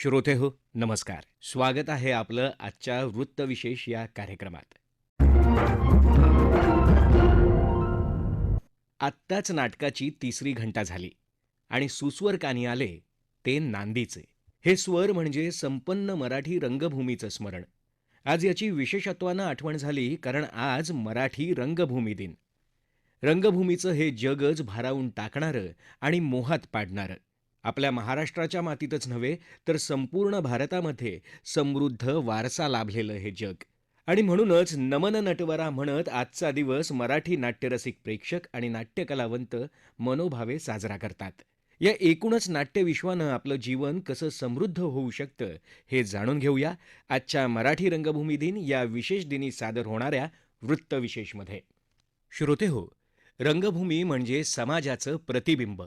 श्रोते हो, नमस्कार. स्वागत आहे आपलं आजच्या वृत्तविशेष या कार्यक्रमात. आत्ताच नाटकाची तिसरी घंटा झाली आणि सुस्वर कानी आले ते नांदीचे. हे स्वर म्हणजे संपन्न मराठी रंगभूमीचं स्मरण. आज याची विशेषत्वानं आठवण झाली कारण आज मराठी रंगभूमी दिन. रंगभूमीचं हे जगच भारावून टाकणारं आणि मोहात पाडणारं. आपल्या महाराष्ट्राच्या मातीतच नव्हे तर संपूर्ण भारतामध्ये समृद्ध वारसा लाभलेलं हे जग. आणि म्हणूनच नमन नटवरा म्हणत आजचा दिवस मराठी नाट्यरसिक प्रेक्षक आणि नाट्यकलावंत मनोभावे साजरा करतात. या एकूणच नाट्यविश्वानं आपलं जीवन कसं समृद्ध होऊ शकतं हे जाणून घेऊया आजच्या मराठी रंगभूमी दिन या विशेष दिनी सादर होणाऱ्या वृत्तविशेषमध्ये. श्रोते हो, रंगभूमी म्हणजे समाजाचं प्रतिबिंब.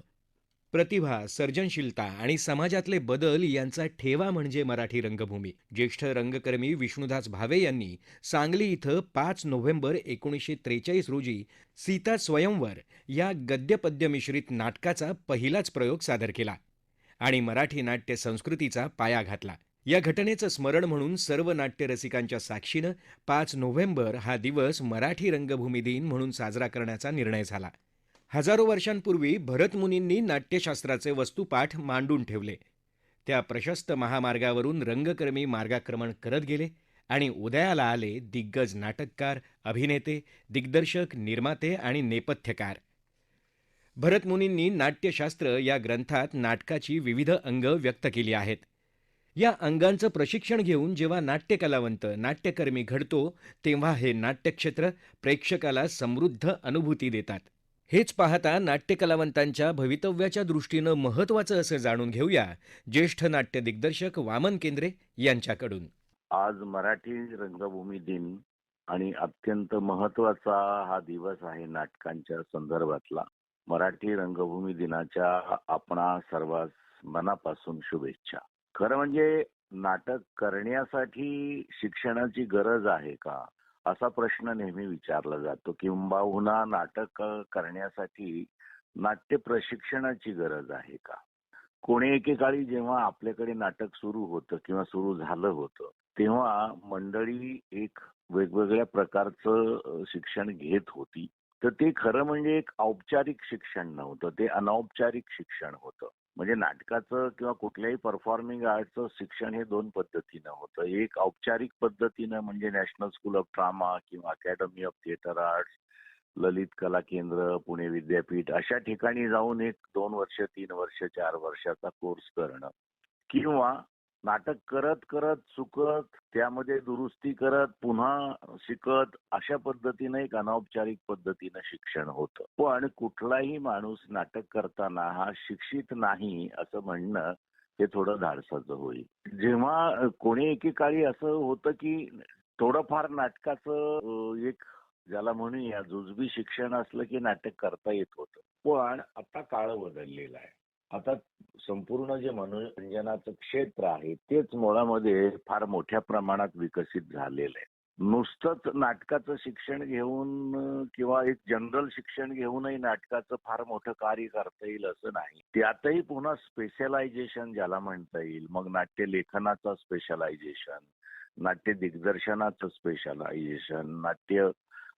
प्रतिभा, सर्जनशीलता आणि समाजातले बदल यांचा ठेवा म्हणजे मराठी रंगभूमी. ज्येष्ठ रंगकर्मी विष्णुदास भावे यांनी सांगली इथं 5 नोव्हेंबर 1943 रोजी सीता स्वयंवर या गद्यपद्य मिश्रित नाटकाचा पहिलाच प्रयोग सादर केला आणि मराठी नाट्य संस्कृतीचा पाया घातला. या घटनेचं स्मरण म्हणून सर्व नाट्यरसिकांच्या साक्षीनं 5 नोव्हेंबर हा दिवस मराठी रंगभूमी दिन म्हणून साजरा करण्याचा निर्णय झाला. हजारो वर्षांपूर्वी भरतमुनींनी नाट्यशास्त्राचे वस्तुपाठ मांडून ठेवले. त्या प्रशस्त महामार्गावरून रंगकर्मी मार्गाक्रमण करत गेले आणि उदयाला आले दिग्गज नाटककार, अभिनेते, दिग्दर्शक, निर्माते आणि नेपथ्यकार. भरतमुनींनी नाट्यशास्त्र या ग्रंथात नाटकाची विविध अंग व्यक्त केली आहेत. या अंगांचं प्रशिक्षण घेऊन जेव्हा नाट्यकलावंत, नाट्यकर्मी घडतो, तेव्हा हे नाट्यक्षेत्र प्रेक्षकाला समृद्ध अनुभूती देतात. हेच पाहता नाट्यकलावंतांच्या भवितव्याच्या दृष्टीनं महत्त्वाचं असं जाणून घेऊया ज्येष्ठ नाट्य दिग्दर्शक वामन केंद्रे यांच्याकडून. आज मराठी रंगभूमी दिन आणि अत्यंत महत्वाचा हा दिवस आहे नाटकांच्या संदर्भातला. मराठी रंगभूमी दिनाच्या आपणा सर्वांस मनापासून शुभेच्छा. खरं म्हणजे नाटक करण्यासाठी शिक्षणाची गरज आहे का, असा प्रश्न नेहमी विचारला जातो. किंबहुना नाटक करण्यासाठी नाट्य प्रशिक्षणाची गरज आहे का. कोणी एकेकाळी जेव्हा आपल्याकडे नाटक सुरू होतं किंवा सुरू झालं होतं तेव्हा मंडळी एक वेगवेगळ्या प्रकारचं शिक्षण घेत होती. तर ते खरं म्हणजे एक औपचारिक शिक्षण नव्हतं, ते अनौपचारिक शिक्षण होतं. म्हणजे नाटकाचं किंवा कुठल्याही परफॉर्मिंग आर्टचं शिक्षण हे दोन पद्धतीनं होतं. एक औपचारिक पद्धतीनं म्हणजे नॅशनल स्कूल ऑफ ड्रामा किंवा अकॅडमी ऑफ थिएटर आर्ट्स, ललित कला केंद्र, पुणे विद्यापीठ अशा ठिकाणी जाऊन एक 2 वर्ष, 3 वर्ष, 4 वर्षाचा कोर्स करणं, किंवा नाटक करत करत चुकत त्यामध्ये दुरुस्ती करत पुन्हा शिकत अशा पद्धतीनं एक अनौपचारिक पद्धतीनं शिक्षण होतं. पण कुठलाही माणूस नाटक करताना हा शिक्षित नाही असं म्हणणं हे थोडं धाडसाचं होईल. जेव्हा कोणी एकेकाळी असं होतं की थोडंफार नाटकाचं एक ज्याला म्हणूया जुजबी शिक्षण असलं की नाटक करता येत होतं. पण आता काळ बदललेला आहे. आता संपूर्ण जे मनोरंजनाचं क्षेत्र आहे तेच मुळामध्ये फार मोठ्या प्रमाणात विकसित झालेलं आहे. नुसतंच नाटकाचं शिक्षण घेऊन किंवा एक जनरल शिक्षण घेऊनही नाटकाचं फार मोठं कार्य करता येईल असं नाही. त्यातही पुन्हा स्पेशलायझेशन ज्याला म्हणता येईल, मग नाट्य लेखनाचं स्पेशलायझेशन, नाट्य दिग्दर्शनाचं स्पेशलायझेशन, नाट्य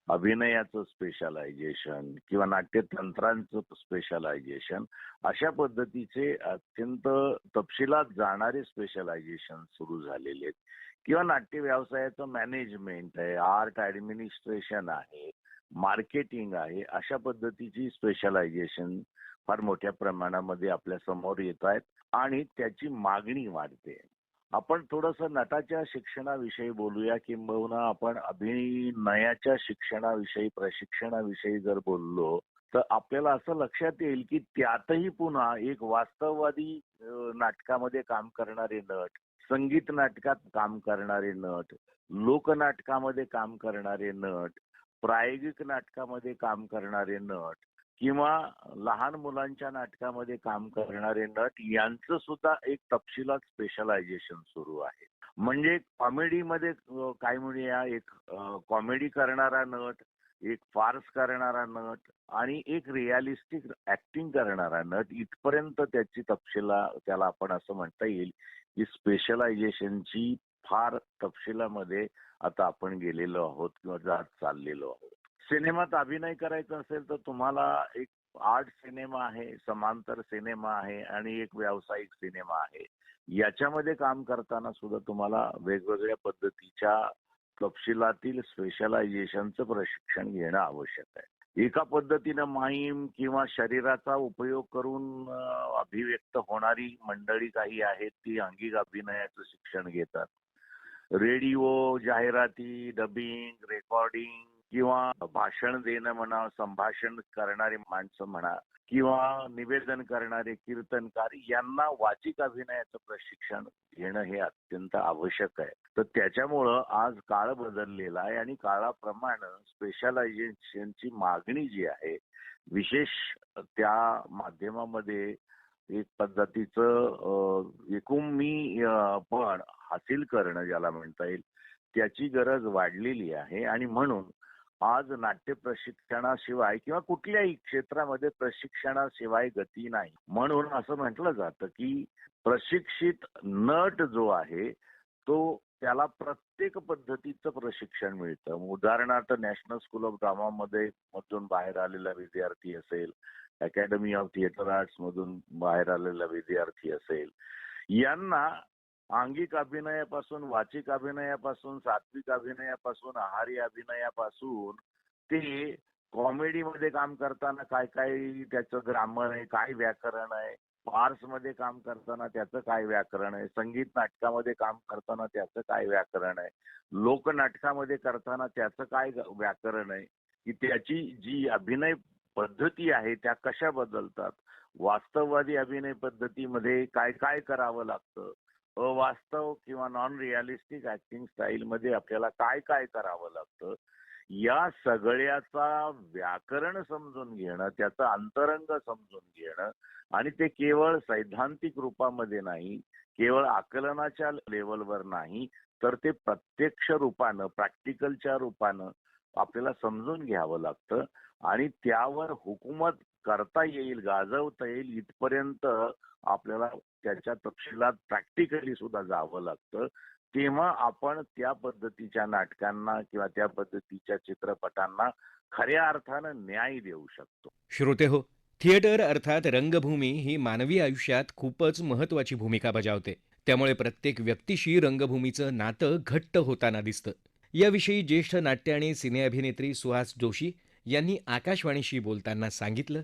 अभिनयाचं स्पेशलायझेशन किंवा नाट्यतंत्रांचं स्पेशलायझेशन अशा पद्धतीचे अत्यंत तपशिलात जाणारे स्पेशलायझेशन सुरू झालेले आहेत. किंवा नाट्य व्यवसायाचं मॅनेजमेंट आहे, आर्ट ऍडमिनिस्ट्रेशन आहे, मार्केटिंग आहे, अशा पद्धतीची स्पेशलायझेशन फार मोठ्या प्रमाणामध्ये आपल्या समोर येत आहेत आणि त्याची मागणी वाढते. आपण थोडंसं नटाच्या शिक्षणाविषयी बोलूया, किंबहुना आपण अभिनयाच्या शिक्षणाविषयी, प्रशिक्षणाविषयी जर बोललो तर आपल्याला असं लक्षात येईल की त्यातही पुन्हा एक वास्तववादी नाटकामध्ये काम करणारे नट, संगीत नाटकात काम करणारे नट, लोकनाटकामध्ये काम करणारे नट, प्रायोगिक नाटकामध्ये काम करणारे नट किंवा लहान मुलांच्या नाटकामध्ये काम करणारे नट यांचं सुद्धा एक तपशिलात स्पेशलायझेशन सुरू आहे. म्हणजे कॉमेडीमध्ये काय म्हणूया, एक कॉमेडी करणारा नट एक फार्स करणारा नट आणि एक रिअलिस्टिक ऍक्टिंग करणारा नट इथपर्यंत त्याची त्याला आपण असं म्हणता येईल की स्पेशलायझेशनची फार तपशिलामध्ये आता आपण गेलेलो आहोत किंवा जात चाललेलो आहोत. सिनेमात अभिनय करायचा असेल तर तुम्हाला एक आर्ट सिनेमा आहे, समांतर सिनेमा आहे आणि एक व्यावसायिक सिनेमा आहे. याच्यामध्ये काम करताना सुद्धा तुम्हाला वेगवेगळ्या पद्धतीच्या तपशिलातील स्पेशलायझेशनचं प्रशिक्षण घेणं आवश्यक आहे. एका पद्धतीनं माईम किंवा शरीराचा उपयोग करून अभिव्यक्त होणारी मंडळी काही आहेत ती अंगिक अभिनयाचं शिक्षण घेतात. रेडिओ, जाहिराती, डबिंग, रेकॉर्डिंग किंवा भाषण देणं म्हणा, संभाषण करणारी माणसं म्हणा किंवा निवेदन करणारे कीर्तनकार यांना वाचिक अभिनयाचं प्रशिक्षण घेणं हे अत्यंत आवश्यक आहे. तर त्याच्यामुळं आज काळ बदललेला आहे आणि काळाप्रमाणे स्पेशलायझेशनची मागणी जी आहे, विशेष त्या माध्यमामध्ये एक पद्धतीचं पण हासिल करणं ज्याला म्हणता येईल, त्याची गरज वाढलेली आहे आणि म्हणून आज नाट्य प्रशिक्षणाशिवाय किंवा कुठल्याही क्षेत्रामध्ये प्रशिक्षणाशिवाय गती नाही. म्हणून असं म्हटलं जातं की प्रशिक्षित नट जो आहे तो त्याला प्रत्येक पद्धतीचं प्रशिक्षण मिळतं. उदाहरणार्थ नॅशनल स्कूल ऑफ ड्रामा मध्ये मधून बाहेर आलेला विद्यार्थी असेल, अकॅडमी ऑफ थिएटर आर्ट्स मधून बाहेर आलेला विद्यार्थी असेल, यांना अंगिक अभिनयापासून, वाचिक अभिनयापासून, सात्विक अभिनयापासून, आहारी अभिनयापासून ते कॉमेडीमध्ये काम करताना काय काय त्याचं ग्रामर आहे, काय व्याकरण आहे, फार्समध्ये काम करताना त्याचं काय व्याकरण आहे, संगीत नाटकामध्ये काम करताना त्याचं काय व्याकरण आहे, लोकनाटकामध्ये करताना त्याचं काय व्याकरण आहे, की त्याची जी अभिनय पद्धती आहे त्या कशा बदलतात, वास्तववादी अभिनय पद्धतीमध्ये काय काय करावं लागतं, अवास्तव किंवा नॉन रिअलिस्टिक ऍक्टिंग स्टाईल मध्ये आपल्याला काय काय करावं लागतं, या सगळ्याचा व्याकरण समजून घेणं, त्याचं अंतरंग समजून घेणं आणि ते केवळ सैद्धांतिक रूपामध्ये नाही, केवळ आकलनाच्या लेवलवर नाही, तर ते प्रत्यक्ष रूपानं, प्रॅक्टिकलच्या रूपानं आपल्याला समजून घ्यावं लागतं आणि त्यावर हुकूमत करता येईल, गाजवता येईल इथपर्यंत आपल्याला त्याच्या तपशिलात प्रॅक्टिकली सुद्धा जावं लागतं. तेव्हा आपण त्या पद्धतीच्या नाटकांना किंवा त्या पद्धतीच्या चित्रपटांना खऱ्या अर्थानं न्याय देऊ शकतो. श्रोते हो, थिएटर अर्थात रंगभूमी ही मानवी आयुष्यात खूपच महत्वाची भूमिका बजावते. त्यामुळे प्रत्येक व्यक्तीशी रंगभूमीचं नातं घट्ट होताना दिसतं. याविषयी ज्येष्ठ नाट्य आणि सिने अभिनेत्री सुहास जोशी यांनी आकाशवाणीशी बोलताना सांगितलं.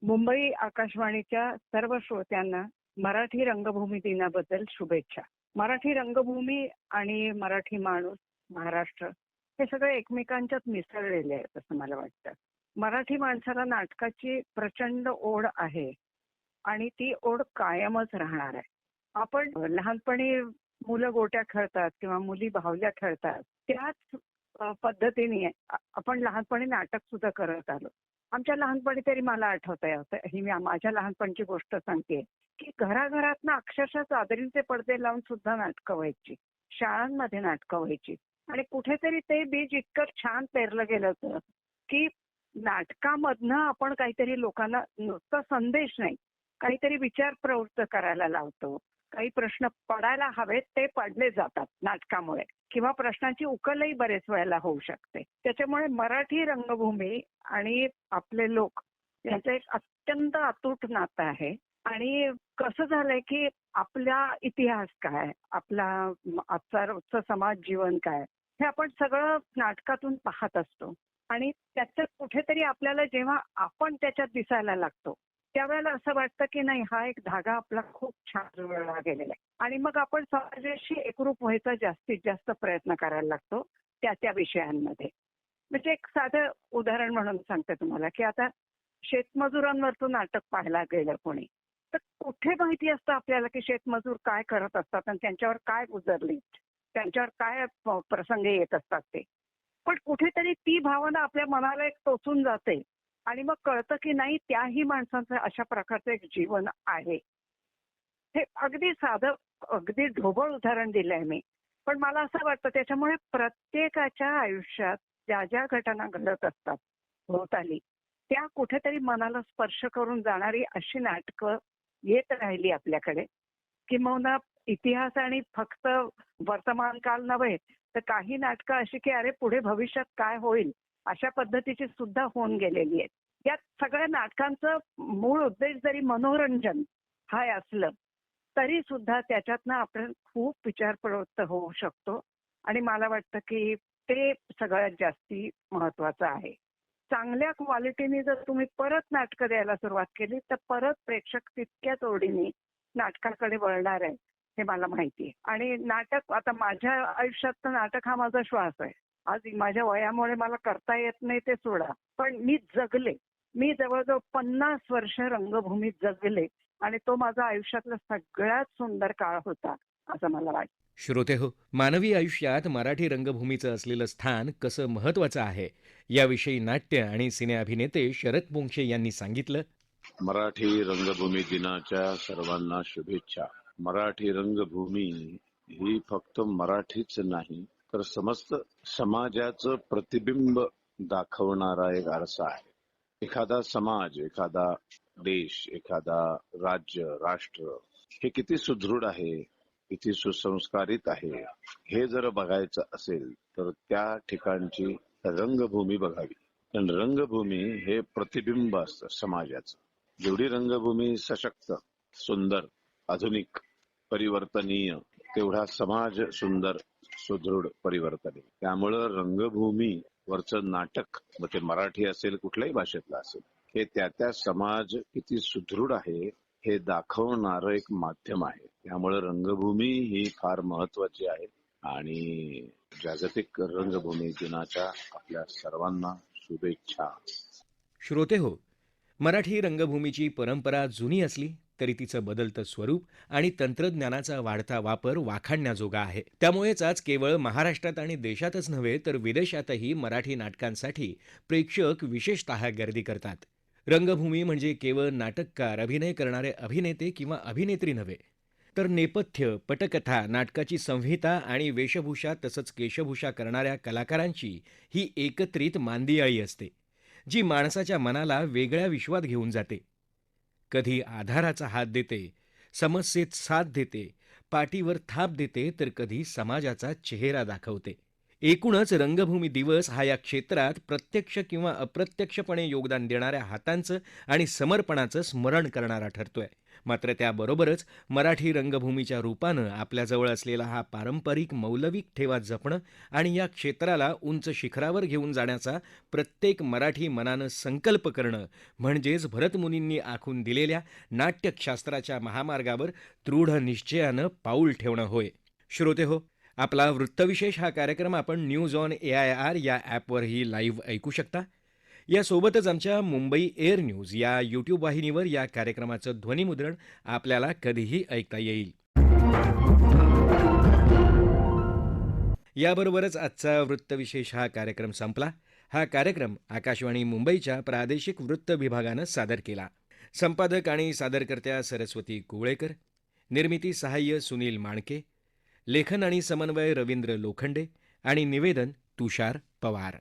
मुंबई आकाशवाणीच्या सर्व श्रोत्यांना मराठी रंगभूमी दिनाबद्दल शुभेच्छा. मराठी रंगभूमी आणि मराठी माणूस, महाराष्ट्र हे सगळे एकमेकांच्यात मिसळलेले आहेत असं मला वाटतं. मराठी माणसाला नाटकाची प्रचंड ओढ आहे आणि ती ओढ कायमच राहणार आहे. आपण लहानपणी मुलं गोट्या खेळतात किंवा मुली बाहुल्या खेळतात, त्याच पद्धतीने आपण लहानपणी नाटक सुद्धा करत आलो. आमच्या लहानपणी तरी मला आठवतंय, ही मी माझ्या लहानपणची गोष्ट सांगते की घराघरातनं अक्षरशः चादरींचे पडदे लावून सुद्धा नाटकं व्हायची, शाळांमध्ये नाटकं व्हायची आणि कुठेतरी ते बीज इतकं छान पेरलं गेलं होतं की नाटकामधनं आपण काहीतरी लोकांना नुसता संदेश नाही, काहीतरी विचार प्रवृत्त करायला लावतो. काही प्रश्न पडायला हवेत ते पडले जातात नाटकामुळे किंवा प्रश्नांची उकलही बरेच वेळेला होऊ शकते. त्याच्यामुळे मराठी रंगभूमी आणि आपले लोक यांचं एक अत्यंत अतूट नातं आहे. आणि कसं झालंय की आपला इतिहास काय, आपला आजचा रोजचं समाज जीवन काय, हे आपण सगळं नाटकातून पाहत असतो आणि त्याचं कुठेतरी आपल्याला जेव्हा आपण त्याच्यात दिसायला लागतो त्यावेळेला असं वाटतं की नाही, हा एक धागा आपला खूप छान जुळला गेलेला आहे आणि मग आपण समाजाशी एकरूप व्हायचा जास्तीत जास्त प्रयत्न करायला लागतो त्या विषयांमध्ये. म्हणजे एक साधं उदाहरण म्हणून सांगते तुम्हाला की आता शेतमजुरांवरचं नाटक पाहायला गेलं कोणी तर कुठे माहिती असतं आपल्याला की शेतमजूर काय करत असतात आणि त्यांच्यावर काय गुजरली, त्यांच्यावर काय प्रसंग येत असतात ते. पण कुठेतरी ती भावना आपल्या मनाला एक टोचून जाते आणि मग कळतं की नाही, त्याही माणसांचं अशा प्रकारचं एक जीवन आहे. हे अगदी साधं, अगदी ढोबळ उदाहरण दिलंय मी, पण मला असं वाटतं त्याच्यामुळे प्रत्येकाच्या आयुष्यात ज्या ज्या घटना घडत असतात भोवताली, त्या कुठेतरी मनाला स्पर्श करून जाणारी अशी नाटकं येत राहिली आपल्याकडे, किंबहुना इतिहास आणि फक्त वर्तमान काळ नव्हे, तर काही नाटकं अशी की अरे पुढे भविष्यात काय होईल अशा पद्धतीची सुद्धा होऊन गेलेली आहेत. या सगळ्या नाटकांचं मूळ उद्देश जरी मनोरंजन हा असलं, तरी सुद्धा त्याच्यातनं आपण खूप विचार प्रवृत्त होऊ शकतो आणि मला वाटतं की ते सगळ्यात जास्ती महत्वाचं आहे. चांगल्या क्वालिटीने जर तुम्ही परत नाटकं द्यायला सुरुवात केली, तर परत प्रेक्षक तितक्याच ओढीने नाटकाकडे वळणार आहे, हे मला माहिती आहे. आणि नाटक आता माझ्या आयुष्यात तर नाटक हा माझा श्वास आहे. आज माझ्या वयामुळे मला करता येत नाही ते सोडा, पण मी जगले. मी जवळजवळ 50 वर्ष रंगभूमीत जगले आणि तो माझा आयुष्यातला सगळ्यात सुंदर काळ होता, असं मला वाटतं. श्रोतेहो, मानवी आयुष्यात मराठी रंगभूमीचं असलेलं स्थान कसं महत्वाचं आहे याविषयी नाट्य आणि सिने अभिनेते शरद पोंक्षे यांनी सांगितलं. मराठी रंगभूमी दिनाच्या सर्वांना शुभेच्छा. मराठी रंगभूमी ही फक्त मराठीच नाही तर समस्त समाजाचं प्रतिबिंब दाखवणारा एक आरसा आहे. एखादा समाज, एखादा देश, एखादा राज्य, राष्ट्र हे किती सुदृढ आहे, किती सुसंस्कारित आहे, हे जर बघायचं असेल तर त्या ठिकाणची रंगभूमी बघावी. कारण रंगभूमी हे प्रतिबिंब असतं समाजाचं. जेवढी रंगभूमी सशक्त, सुंदर, आधुनिक, परिवर्तनीय, तेवढा समाज सुंदर, सुदृढ, परिवर्तनीय. त्यामुळं रंगभूमी वरचं नाटक, मग ते मराठी असेल कुठल्याही भाषेतलं असेल, हे त्या समाज किती सुदृढ आहे हे दाखवणारं एक माध्यम आहे. त्यामुळे रंगभूमी ही फार महत्वाची आहे आणि जागतिक रंगभूमी दिनाच्या आपल्या सर्वांना शुभेच्छा. श्रोतेहो, मराठी रंगभूमीची परंपरा जुनी असली तरी तिचं बदलतं स्वरूप आणि तंत्रज्ञानाचा वाढता वापर वाखाणण्याजोगा आहे. त्यामुळेच आज केवळ महाराष्ट्रात आणि देशातच नव्हे तर विदेशातही मराठी नाटकांसाठी प्रेक्षक विशेषतः गर्दी करतात. रंगभूमी म्हणजे केवळ नाटककार, अभिनय करणारे अभिनेते किंवा अभिनेत्री नव्हे, तर नेपथ्य, पटकथा, नाटकाची संहिता आणि वेशभूषा तसंच केशभूषा करणाऱ्या कलाकारांची ही एकत्रित मांदियाळी असते, जी माणसाच्या मनाला वेगळ्या विश्वात घेऊन जाते. कधी आधाराचा हात देते, समस्येत साथ देते, पाठीवर थाप देते, तर कधी समाजाचा चेहरा दाखवते. एकूणच रंगभूमी दिवस हा या क्षेत्रात प्रत्यक्ष किंवा अप्रत्यक्षपणे योगदान देणाऱ्या हातांचं आणि समर्पणाचं स्मरण करणारा ठरतोय. मात्र त्याबरोबरच मराठी रंगभूमीच्या रूपानं आपल्याजवळ असलेला हा पारंपरिक मौलविक ठेवा जपणं आणि या क्षेत्राला उंच शिखरावर घेऊन जाण्याचा प्रत्येक मराठी मनानं संकल्प करणं म्हणजेच भरतमुनींनी आखून दिलेल्या नाट्यशास्त्राच्या महामार्गावर दृढ निश्चयानं पाऊल ठेवणं होय. श्रोतेहो, आपला वृत्तविशेष हा कार्यक्रम आपण न्यूज ऑन AIR या ॲपवरही लाईव्ह ऐकू शकता. यासोबतच आमच्या मुंबई एअर न्यूज या यूट्यूब वाहिनीवर या कार्यक्रमाचं ध्वनिमुद्रण आपल्याला कधीही ऐकता येईल. याबरोबरच आजचा वृत्तविशेष हा कार्यक्रम संपला. हा कार्यक्रम आकाशवाणी मुंबईच्या प्रादेशिक वृत्त विभागानं सादर केला. संपादक आणि सादरकर्त्या सरस्वती कुवळेकर, निर्मिती सहाय्य सुनील माणके, लेखन आणि समन्वय रवींद्र लोखंडे आणि निवेदन तुषार पवार.